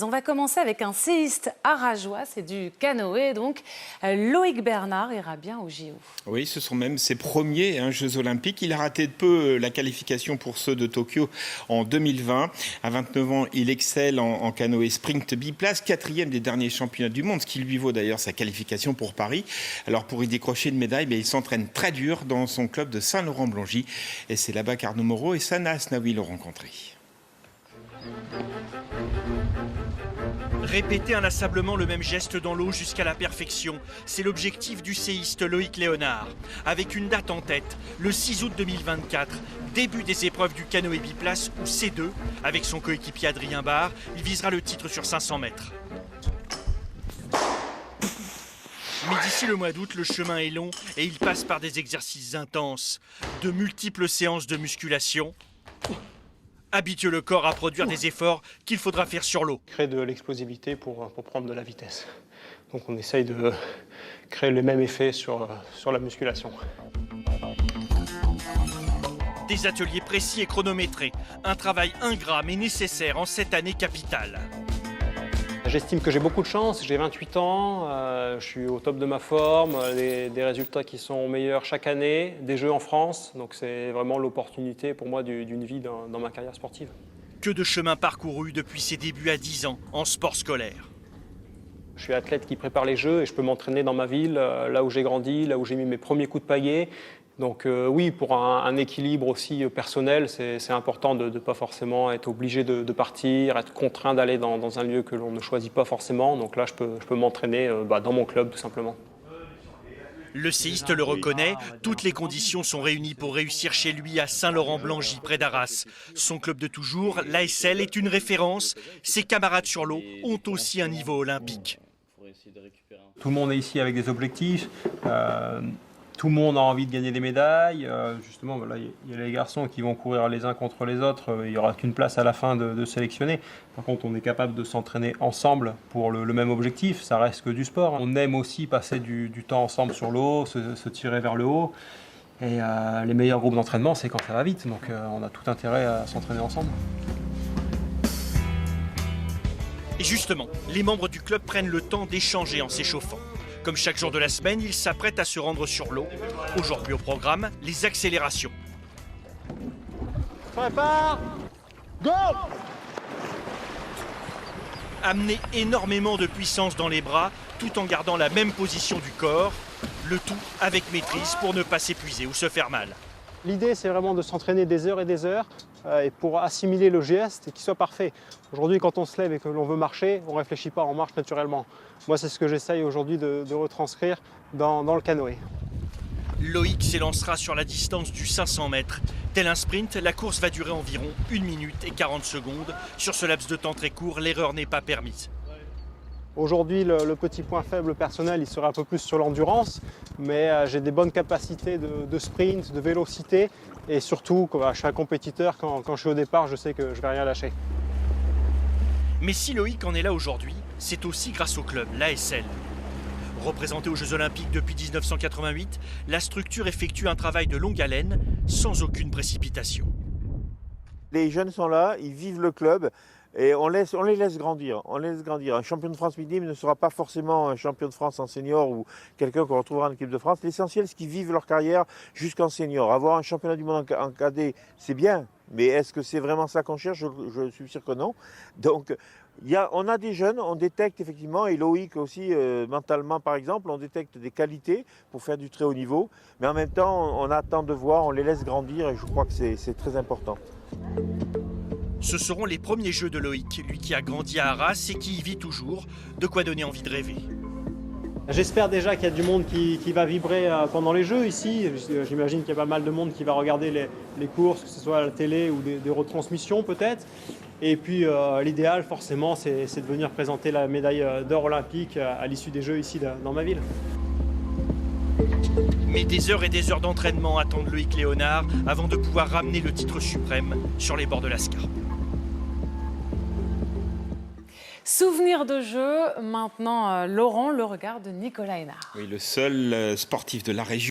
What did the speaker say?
On va commencer avec un séiste arageois, c'est du canoë, donc Loïc Bernard ira bien au JO. Oui, ce sont même ses premiers Jeux Olympiques. Il a raté de peu la qualification pour ceux de Tokyo en 2020. À 29 ans, il excelle en canoë sprint biplace, 4e des derniers championnats du monde, ce qui lui vaut d'ailleurs sa qualification pour Paris. Alors pour y décrocher une médaille, il s'entraîne très dur dans son club de Saint-Laurent-Blangy. Et c'est là-bas qu'Arnaud Moreau et Sana Asnaoui l'ont rencontré. Répéter inlassablement le même geste dans l'eau jusqu'à la perfection, c'est l'objectif du séiste Loïc Léonard. Avec une date en tête, le 6 août 2024, début des épreuves du canoë biplace ou C2. Avec son coéquipier Adrien Barre, il visera le titre sur 500 mètres. Mais d'ici le mois d'août, le chemin est long et il passe par des exercices intenses. De multiples séances de musculation habitue le corps à produire des efforts qu'il faudra faire sur l'eau. Créer de l'explosivité pour prendre de la vitesse. Donc on essaye de créer le même effet sur la musculation. Des ateliers précis et chronométrés. Un travail ingrat mais nécessaire en cette année capitale. J'estime que j'ai beaucoup de chance, j'ai 28 ans, je suis au top de ma forme, des résultats qui sont meilleurs chaque année, des Jeux en France, donc c'est vraiment l'opportunité pour moi d'une vie dans ma carrière sportive. Que de chemin parcouru depuis ses débuts à 10 ans en sport scolaire. Je suis athlète qui prépare les Jeux et je peux m'entraîner dans ma ville, là où j'ai grandi, là où j'ai mis mes premiers coups de pagaie. Donc oui, pour un équilibre aussi personnel, c'est important de ne pas forcément être obligé de partir, être contraint d'aller dans un lieu que l'on ne choisit pas forcément. Donc là, je peux m'entraîner dans mon club, tout simplement. Le séiste le reconnaît, toutes les conditions sont réunies pour réussir chez lui à Saint-Laurent-Blangy, près d'Arras. Son club de toujours, l'ASL, est une référence. Ses camarades sur l'eau ont aussi un niveau olympique. Tout le monde est ici avec des objectifs. Tout le monde a envie de gagner des médailles. Justement, là, il y a les garçons qui vont courir les uns contre les autres. Il n'y aura qu'une place à la fin de sélectionner. Par contre, on est capable de s'entraîner ensemble pour le même objectif. Ça reste que du sport. On aime aussi passer du temps ensemble sur l'eau, se tirer vers le haut. Et les meilleurs groupes d'entraînement, c'est quand ça va vite. Donc on a tout intérêt à s'entraîner ensemble. Et justement, les membres du club prennent le temps d'échanger en s'échauffant. Comme chaque jour de la semaine, ils s'apprêtent à se rendre sur l'eau. Aujourd'hui au programme, les accélérations. Prépare, go! Amener énormément de puissance dans les bras, tout en gardant la même position du corps. Le tout avec maîtrise pour ne pas s'épuiser ou se faire mal. L'idée, c'est vraiment de s'entraîner des heures et pour assimiler le geste et qu'il soit parfait. Aujourd'hui, quand on se lève et que l'on veut marcher, on ne réfléchit pas, on marche naturellement. Moi, c'est ce que j'essaye aujourd'hui de retranscrire dans le canoë. Loïc s'élancera sur la distance du 500 mètres. Tel un sprint, la course va durer environ 1 minute et 40 secondes. Sur ce laps de temps très court, l'erreur n'est pas permise. Aujourd'hui, le petit point faible personnel, il serait un peu plus sur l'endurance, mais j'ai des bonnes capacités de sprint, de vélocité, et surtout, je suis un compétiteur, quand je suis au départ, je sais que je ne vais rien lâcher. Mais si Loïc en est là aujourd'hui, c'est aussi grâce au club, l'ASL. Représentée aux Jeux Olympiques depuis 1988, la structure effectue un travail de longue haleine, sans aucune précipitation. Les jeunes sont là, ils vivent le club. Et on les laisse grandir, Un champion de France minime ne sera pas forcément un champion de France en senior ou quelqu'un qu'on retrouvera en équipe de France. L'essentiel, c'est qu'ils vivent leur carrière jusqu'en senior. Avoir un championnat du monde en cadet, c'est bien, mais est-ce que c'est vraiment ça qu'on cherche? Je suis sûr que non. Donc, on a des jeunes, on détecte effectivement, et Loïc aussi, mentalement par exemple, on détecte des qualités pour faire du très haut niveau. Mais en même temps, on attend de voir, on les laisse grandir et je crois que c'est très important. Ce seront les premiers Jeux de Loïc, lui qui a grandi à Arras et qui y vit toujours, de quoi donner envie de rêver. J'espère déjà qu'il y a du monde qui va vibrer pendant les Jeux ici. J'imagine qu'il y a pas mal de monde qui va regarder les courses, que ce soit à la télé ou des retransmissions peut-être. Et puis l'idéal forcément, c'est de venir présenter la médaille d'or olympique à l'issue des Jeux ici dans ma ville. Mais des heures et des heures d'entraînement attendent Loïc Léonard avant de pouvoir ramener le titre suprême sur les bords de l'Ascar. Souvenir de jeu, maintenant Laurent, le regard de Nicolas Hénard. Oui, le seul sportif de la région